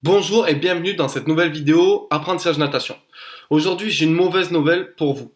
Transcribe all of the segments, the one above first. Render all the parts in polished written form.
Bonjour et bienvenue dans cette nouvelle vidéo Apprentissage natation. Aujourd'hui, j'ai une mauvaise nouvelle pour vous.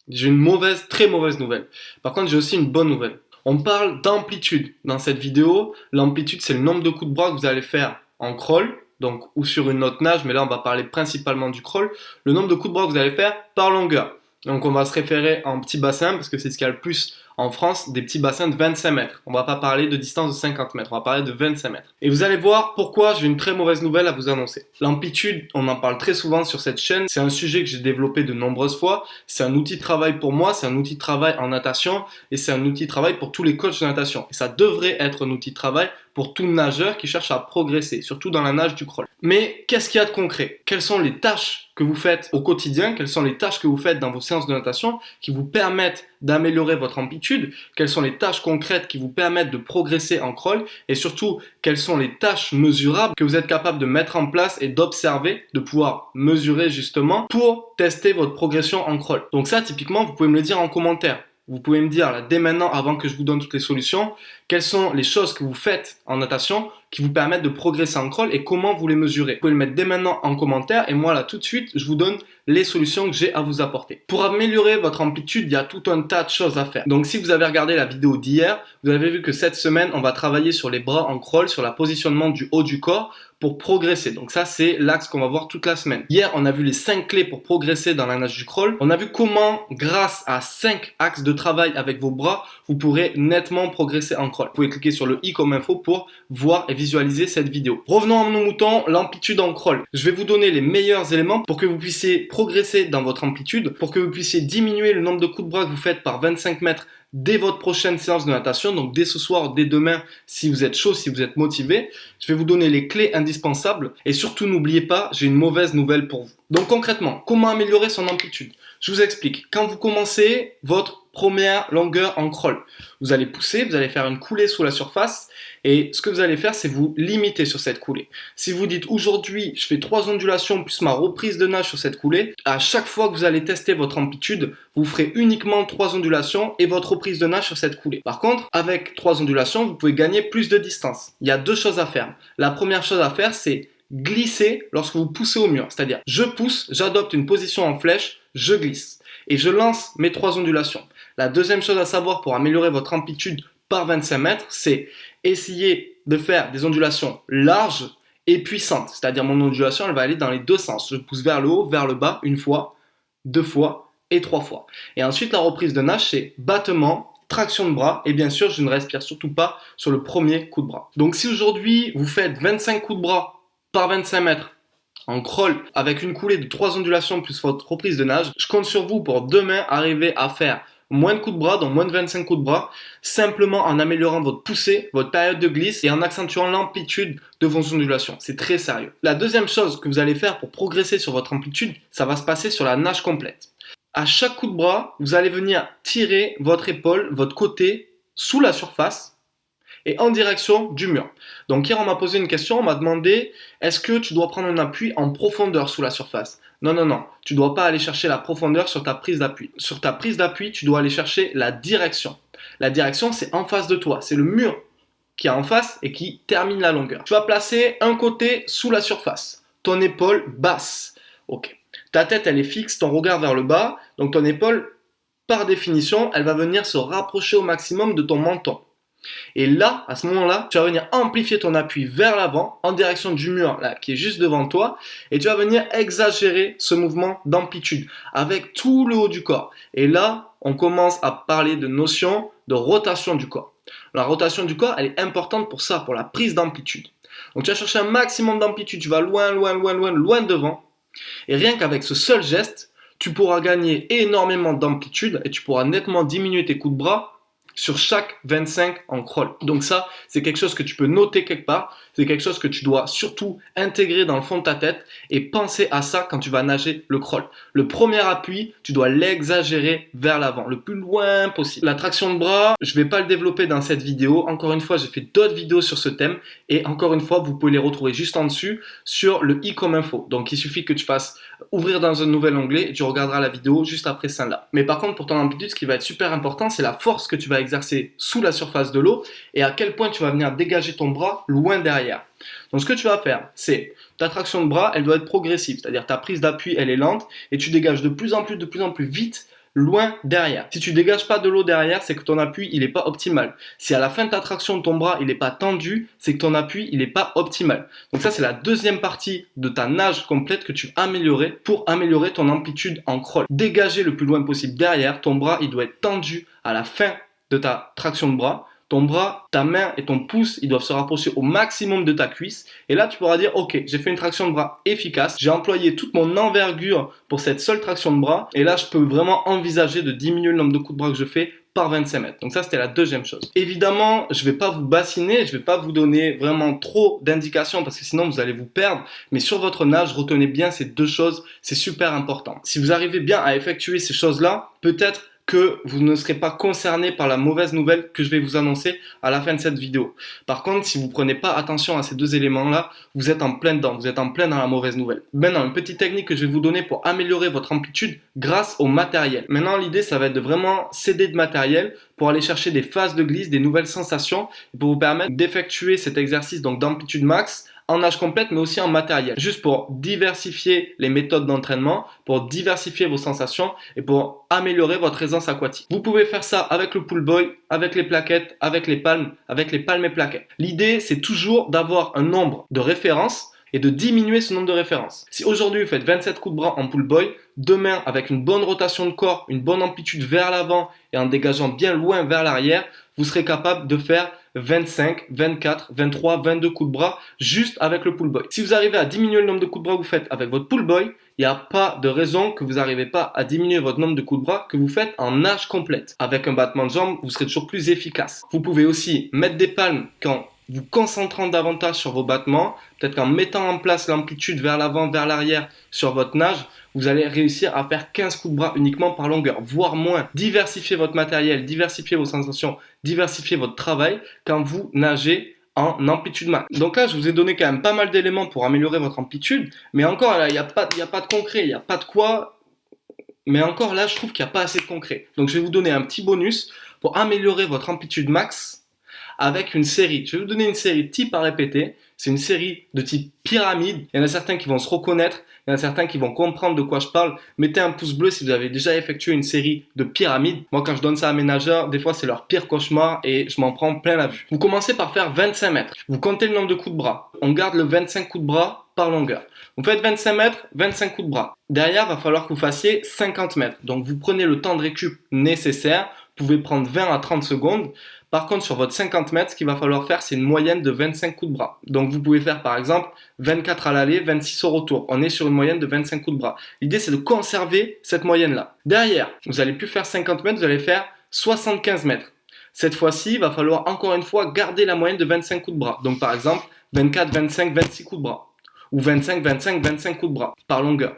J'ai une mauvaise, très mauvaise nouvelle. Par contre, j'ai aussi une bonne nouvelle. On parle d'amplitude dans cette vidéo. L'amplitude, c'est le nombre de coups de bras que vous allez faire en crawl, donc ou sur une autre nage, mais là, on va parler principalement du crawl. Le nombre de coups de bras que vous allez faire par longueur. Donc, on va se référer en petit bassin parce que c'est ce qu'il y a le plus en France, des petits bassins de 25 mètres. On va pas parler de distance de 50 mètres, on va parler de 25 mètres. Et vous allez voir pourquoi j'ai une très mauvaise nouvelle à vous annoncer. L'amplitude, on en parle très souvent sur cette chaîne, c'est un sujet que j'ai développé de nombreuses fois, c'est un outil de travail pour moi, c'est un outil de travail en natation et c'est un outil de travail pour tous les coachs de natation. Et ça devrait être un outil de travail pour tout nageur qui cherche à progresser, surtout dans la nage du crawl. Mais qu'est-ce qu'il y a de concret? Quelles sont les tâches que vous faites au quotidien? Quelles sont les tâches que vous faites dans vos séances de natation qui vous permettent d'améliorer votre amplitude? Quelles sont les tâches concrètes qui vous permettent de progresser en crawl? Et surtout, quelles sont les tâches mesurables que vous êtes capable de mettre en place et d'observer, de pouvoir mesurer justement pour tester votre progression en crawl? Donc ça, typiquement, vous pouvez me le dire en commentaire. Vous pouvez me dire là, dès maintenant, avant que je vous donne toutes les solutions, quelles sont les choses que vous faites en natation qui vous permettent de progresser en crawl et comment vous les mesurez. Vous pouvez le mettre dès maintenant en commentaire et moi là tout de suite, je vous donne les solutions que j'ai à vous apporter. Pour améliorer votre amplitude, il y a tout un tas de choses à faire. Donc si vous avez regardé la vidéo d'hier, vous avez vu que cette semaine, on va travailler sur les bras en crawl, sur le positionnement du haut du corps pour progresser. Donc ça, c'est l'axe qu'on va voir toute la semaine. Hier, on a vu les 5 clés pour progresser dans la nage du crawl. On a vu comment, grâce à 5 axes de travail avec vos bras, vous pourrez nettement progresser en crawl. Vous pouvez cliquer sur le i comme info pour voir et visualiser cette vidéo. Revenons à nos moutons, l'amplitude en crawl. Je vais vous donner les meilleurs éléments pour que vous puissiez progresser dans votre amplitude, pour que vous puissiez diminuer le nombre de coups de bras que vous faites par 25 mètres dès votre prochaine séance de natation, donc dès ce soir, dès demain, si vous êtes chaud, si vous êtes motivé. Je vais vous donner les clés indispensables et surtout n'oubliez pas, j'ai une mauvaise nouvelle pour vous. Donc concrètement, comment améliorer son amplitude? Je vous explique. Quand vous commencez votre première longueur en crawl, vous allez pousser, vous allez faire une coulée sous la surface et ce que vous allez faire, c'est vous limiter sur cette coulée. Si vous dites aujourd'hui, je fais 3 ondulations plus ma reprise de nage sur cette coulée, à chaque fois que vous allez tester votre amplitude, vous ferez uniquement 3 ondulations et votre reprise de nage sur cette coulée. Par contre, avec 3 ondulations, vous pouvez gagner plus de distance. Il y a 2 choses à faire. La première chose à faire, c'est glisser lorsque vous poussez au mur. C'est-à-dire, je pousse, j'adopte une position en flèche, je glisse et je lance mes 3 ondulations. La deuxième chose à savoir pour améliorer votre amplitude par 25 mètres, c'est essayer de faire des ondulations larges et puissantes. C'est-à-dire mon ondulation, elle va aller dans les 2 sens. Je pousse vers le haut, vers le bas, 1 fois, 2 fois et 3 fois. Et ensuite, la reprise de nage, c'est battement, traction de bras et bien sûr, je ne respire surtout pas sur le premier coup de bras. Donc si aujourd'hui, vous faites 25 coups de bras par 25 mètres en crawl avec une coulée de 3 ondulations plus votre reprise de nage, je compte sur vous pour demain arriver à faire moins de coups de bras, donc moins de 25 coups de bras, simplement en améliorant votre poussée, votre période de glisse et en accentuant l'amplitude de vos ondulations. C'est très sérieux. La deuxième chose que vous allez faire pour progresser sur votre amplitude, ça va se passer sur la nage complète. À chaque coup de bras, vous allez venir tirer votre épaule, votre côté sous la surface et en direction du mur. Donc hier on m'a posé une question, on m'a demandé est-ce que tu dois prendre un appui en profondeur sous la surface? Non, non, non, tu ne dois pas aller chercher la profondeur sur ta prise d'appui. Sur ta prise d'appui, tu dois aller chercher la direction. La direction, c'est en face de toi, c'est le mur qui est en face et qui termine la longueur. Tu vas placer un côté sous la surface, ton épaule basse. Ok. Ta tête, elle est fixe, ton regard vers le bas, donc ton épaule, par définition, elle va venir se rapprocher au maximum de ton menton. Et là, à ce moment-là, tu vas venir amplifier ton appui vers l'avant, en direction du mur là, qui est juste devant toi, et tu vas venir exagérer ce mouvement d'amplitude avec tout le haut du corps. Et là, on commence à parler de notion de rotation du corps. La rotation du corps, elle est importante pour ça, pour la prise d'amplitude. Donc tu vas chercher un maximum d'amplitude, tu vas loin, loin, loin, loin, loin devant, et rien qu'avec ce seul geste, tu pourras gagner énormément d'amplitude et tu pourras nettement diminuer tes coups de bras sur chaque 25 en crawl. Donc ça, c'est quelque chose que tu peux noter quelque part, c'est quelque chose que tu dois surtout intégrer dans le fond de ta tête et penser à ça quand tu vas nager le crawl. Le premier appui, tu dois l'exagérer vers l'avant, le plus loin possible. La traction de bras, je ne vais pas le développer dans cette vidéo. Encore une fois, j'ai fait d'autres vidéos sur ce thème et encore une fois, vous pouvez les retrouver juste en dessus sur le i comme info. Donc il suffit que tu fasses ouvrir dans un nouvel onglet et tu regarderas la vidéo juste après celle-là. Mais par contre, pour ton amplitude, ce qui va être super important, c'est la force que tu vas exercer sous la surface de l'eau et à quel point tu vas venir dégager ton bras loin derrière. derrière. Donc ce que tu vas faire, c'est ta traction de bras, elle doit être progressive, c'est-à-dire ta prise d'appui, elle est lente et tu dégages de plus en plus vite loin derrière. Si tu dégages pas de l'eau derrière, c'est que ton appui il est pas optimal. Si à la fin de ta traction ton bras il est pas tendu, c'est que ton appui il est pas optimal. Donc ça c'est la deuxième partie de ta nage complète que tu vas améliorer pour améliorer ton amplitude en crawl. Dégager le plus loin possible derrière, ton bras il doit être tendu à la fin de ta traction de bras. Ton bras, ta main et ton pouce, ils doivent se rapprocher au maximum de ta cuisse. Et là, tu pourras dire, ok, j'ai fait une traction de bras efficace. J'ai employé toute mon envergure pour cette seule traction de bras. Et là, je peux vraiment envisager de diminuer le nombre de coups de bras que je fais par 25 mètres. Donc ça, c'était la deuxième chose. Évidemment, je ne vais pas vous bassiner, je ne vais pas vous donner vraiment trop d'indications parce que sinon, vous allez vous perdre. Mais sur votre nage, retenez bien ces deux choses, c'est super important. Si vous arrivez bien à effectuer ces choses-là, peut-être que vous ne serez pas concerné par la mauvaise nouvelle que je vais vous annoncer à la fin de cette vidéo. Par contre, si vous ne prenez pas attention à ces deux éléments-là, vous êtes en plein dedans, vous êtes en plein dans la mauvaise nouvelle. Maintenant, une petite technique que je vais vous donner pour améliorer votre amplitude grâce au matériel. Maintenant, l'idée, ça va être de vraiment s'aider de matériel pour aller chercher des phases de glisse, des nouvelles sensations, et pour vous permettre d'effectuer cet exercice donc d'amplitude max en nage complète, mais aussi en matériel. Juste pour diversifier les méthodes d'entraînement, pour diversifier vos sensations et pour améliorer votre aisance aquatique. Vous pouvez faire ça avec le pull boy, avec les plaquettes, avec les palmes et plaquettes. L'idée, c'est toujours d'avoir un nombre de références et de diminuer ce nombre de références. Si aujourd'hui vous faites 27 coups de bras en pull boy, demain avec une bonne rotation de corps, une bonne amplitude vers l'avant et en dégageant bien loin vers l'arrière, vous serez capable de faire 25, 24, 23, 22 coups de bras juste avec le pull boy. Si vous arrivez à diminuer le nombre de coups de bras que vous faites avec votre pull boy, il n'y a pas de raison que vous n'arrivez pas à diminuer votre nombre de coups de bras que vous faites en nage complète. Avec un battement de jambes, vous serez toujours plus efficace. Vous pouvez aussi mettre des palmes quand vous concentrant davantage sur vos battements, peut-être qu'en mettant en place l'amplitude vers l'avant, vers l'arrière sur votre nage, vous allez réussir à faire 15 coups de bras uniquement par longueur, voire moins. Diversifiez votre matériel, diversifiez vos sensations, diversifiez votre travail quand vous nagez en amplitude max. Donc là, je vous ai donné quand même pas mal d'éléments pour améliorer votre amplitude, mais encore là, il n'y a pas de concret, il n'y a pas de quoi. Mais encore là, je trouve qu'il n'y a pas assez de concret. Donc je vais vous donner un petit bonus pour améliorer votre amplitude max avec une série. Je vais vous donner une série type à répéter. C'est une série de type pyramide. Il y en a certains qui vont se reconnaître. Il y en a certains qui vont comprendre de quoi je parle. Mettez un pouce bleu si vous avez déjà effectué une série de pyramides. Moi, quand je donne ça à mes nageurs, des fois, c'est leur pire cauchemar et je m'en prends plein la vue. Vous commencez par faire 25 mètres. Vous comptez le nombre de coups de bras. On garde le 25 coups de bras par longueur. Vous faites 25 mètres, 25 coups de bras. Derrière, il va falloir que vous fassiez 50 mètres. Donc, vous prenez le temps de récup nécessaire. Vous pouvez prendre 20 à 30 secondes. Par contre, sur votre 50 mètres, ce qu'il va falloir faire, c'est une moyenne de 25 coups de bras. Donc, vous pouvez faire par exemple 24 à l'aller, 26 au retour. On est sur une moyenne de 25 coups de bras. L'idée, c'est de conserver cette moyenne-là. Derrière, vous n'allez plus faire 50 mètres, vous allez faire 75 mètres. Cette fois-ci, il va falloir encore une fois garder la moyenne de 25 coups de bras. Donc, par exemple, 24, 25, 26 coups de bras. Ou 25, 25, 25 coups de bras par longueur.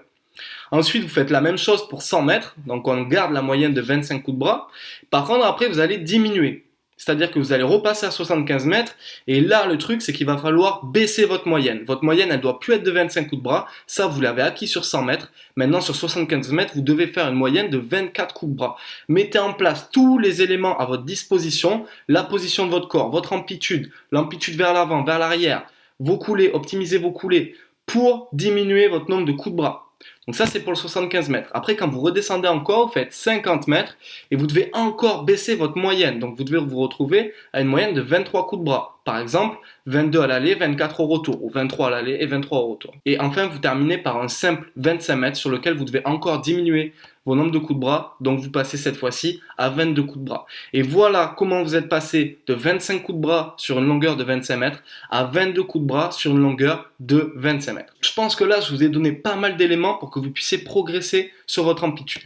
Ensuite, vous faites la même chose pour 100 mètres. Donc, on garde la moyenne de 25 coups de bras. Par contre, après, vous allez diminuer. C'est-à-dire que vous allez repasser à 75 mètres et là le truc c'est qu'il va falloir baisser votre moyenne. Votre moyenne elle doit plus être de 25 coups de bras, ça vous l'avez acquis sur 100 mètres. Maintenant sur 75 mètres vous devez faire une moyenne de 24 coups de bras. Mettez en place tous les éléments à votre disposition, la position de votre corps, votre amplitude, l'amplitude vers l'avant, vers l'arrière, vos coulées, optimisez vos coulées pour diminuer votre nombre de coups de bras. Donc ça c'est pour le 75 mètres. Après quand vous redescendez encore, vous faites 50 mètres et vous devez encore baisser votre moyenne. Donc vous devez vous retrouver à une moyenne de 23 coups de bras. Par exemple, 22 à l'aller, 24 au retour, ou 23 à l'aller et 23 au retour. Et enfin, vous terminez par un simple 25 mètres sur lequel vous devez encore diminuer vos nombres de coups de bras. Donc vous passez cette fois-ci à 22 coups de bras. Et voilà comment vous êtes passé de 25 coups de bras sur une longueur de 25 mètres à 22 coups de bras sur une longueur de 25 mètres. Je pense que là, je vous ai donné pas mal d'éléments pour que vous puissiez progresser sur votre amplitude.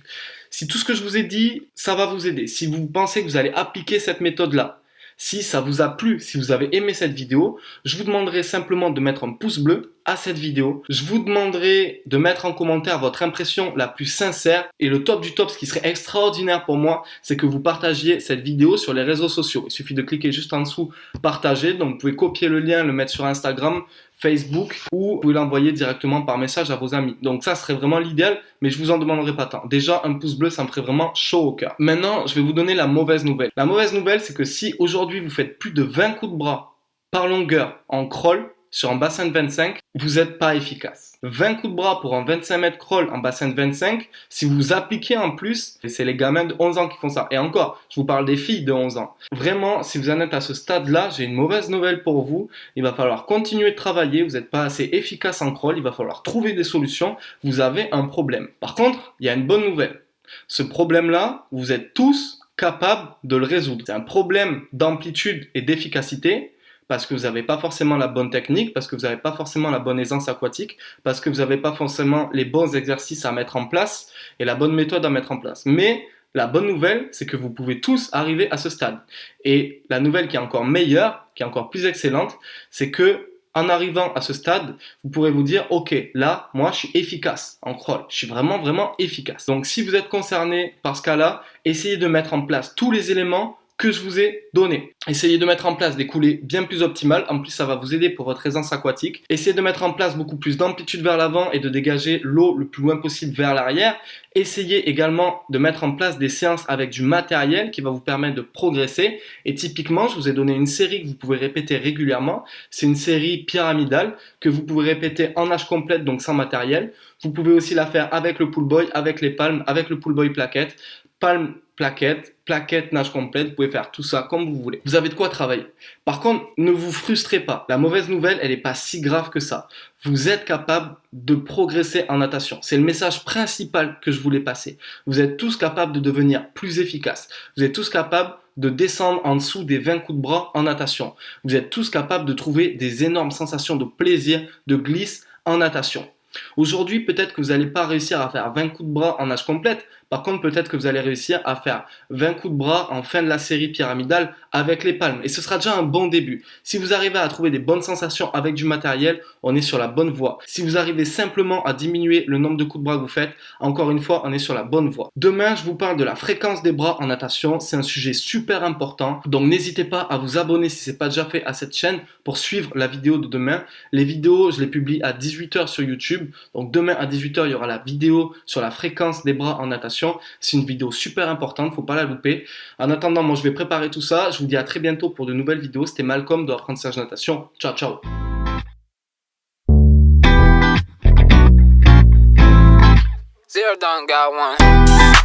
Si tout ce que je vous ai dit, ça va vous aider, si vous pensez que vous allez appliquer cette méthode-là, si ça vous a plu, si vous avez aimé cette vidéo, je vous demanderai simplement de mettre un pouce bleu à cette vidéo. Je vous demanderai de mettre en commentaire votre impression la plus sincère. Et le top du top, ce qui serait extraordinaire pour moi, c'est que vous partagiez cette vidéo sur les réseaux sociaux. Il suffit de cliquer juste en dessous, partager. Donc vous pouvez copier le lien, le mettre sur Instagram, Facebook ou vous pouvez l'envoyer directement par message à vos amis. Donc ça serait vraiment l'idéal, mais je vous en demanderai pas tant. Déjà, un pouce bleu, ça me ferait vraiment chaud au cœur. Maintenant, je vais vous donner la mauvaise nouvelle. La mauvaise nouvelle, c'est que si aujourd'hui vous faites plus de 20 coups de bras par longueur en crawl sur un bassin de 25, vous n'êtes pas efficace. 20 coups de bras pour un 25 mètres crawl en bassin de 25, si vous appliquez en plus, et c'est les gamins de 11 ans qui font ça. Et encore, je vous parle des filles de 11 ans. Vraiment, si vous en êtes à ce stade-là, j'ai une mauvaise nouvelle pour vous. Il va falloir continuer de travailler, vous n'êtes pas assez efficace en crawl, il va falloir trouver des solutions, vous avez un problème. Par contre, il y a une bonne nouvelle. Ce problème-là, vous êtes tous capables de le résoudre. C'est un problème d'amplitude et d'efficacité, parce que vous n'avez pas forcément la bonne technique, parce que vous n'avez pas forcément la bonne aisance aquatique, parce que vous n'avez pas forcément les bons exercices à mettre en place et la bonne méthode à mettre en place. Mais la bonne nouvelle, c'est que vous pouvez tous arriver à ce stade. Et la nouvelle qui est encore meilleure, qui est encore plus excellente, c'est que en arrivant à ce stade, vous pourrez vous dire, ok, là, moi, je suis efficace en crawl. Je suis vraiment, vraiment efficace. Donc, si vous êtes concerné par ce cas-là, essayez de mettre en place tous les éléments que je vous ai donné. Essayez de mettre en place des coulées bien plus optimales. En plus, ça va vous aider pour votre aisance aquatique. Essayez de mettre en place beaucoup plus d'amplitude vers l'avant et de dégager l'eau le plus loin possible vers l'arrière. Essayez également de mettre en place des séances avec du matériel qui va vous permettre de progresser. Et typiquement, je vous ai donné une série que vous pouvez répéter régulièrement. C'est une série pyramidale que vous pouvez répéter en nage complète, donc sans matériel. Vous pouvez aussi la faire avec le pull boy, avec les palmes, avec le pull boy plaquette. Palme, plaquette, nage complète, vous pouvez faire tout ça comme vous voulez. Vous avez de quoi travailler. Par contre, ne vous frustrez pas. La mauvaise nouvelle, elle n'est pas si grave que ça. Vous êtes capable de progresser en natation. C'est le message principal que je voulais passer. Vous êtes tous capables de devenir plus efficaces. Vous êtes tous capables de descendre en dessous des 20 coups de bras en natation. Vous êtes tous capables de trouver des énormes sensations de plaisir, de glisse en natation. Aujourd'hui, peut-être que vous n'allez pas réussir à faire 20 coups de bras en nage complète. Par contre, peut-être que vous allez réussir à faire 20 coups de bras en fin de la série pyramidale avec les palmes. Et ce sera déjà un bon début. Si vous arrivez à trouver des bonnes sensations avec du matériel, on est sur la bonne voie. Si vous arrivez simplement à diminuer le nombre de coups de bras que vous faites, encore une fois, on est sur la bonne voie. Demain, je vous parle de la fréquence des bras en natation. C'est un sujet super important. Donc, n'hésitez pas à vous abonner si ce n'est pas déjà fait à cette chaîne pour suivre la vidéo de demain. Les vidéos, je les publie à 18h sur YouTube. Donc, demain à 18h, il y aura la vidéo sur la fréquence des bras en natation. C'est une vidéo super importante, faut pas la louper. En attendant, moi je vais préparer tout ça. Je vous dis à très bientôt pour de nouvelles vidéos. C'était Malcolm de Apprentissage Natation. Ciao, ciao. Zero done got one.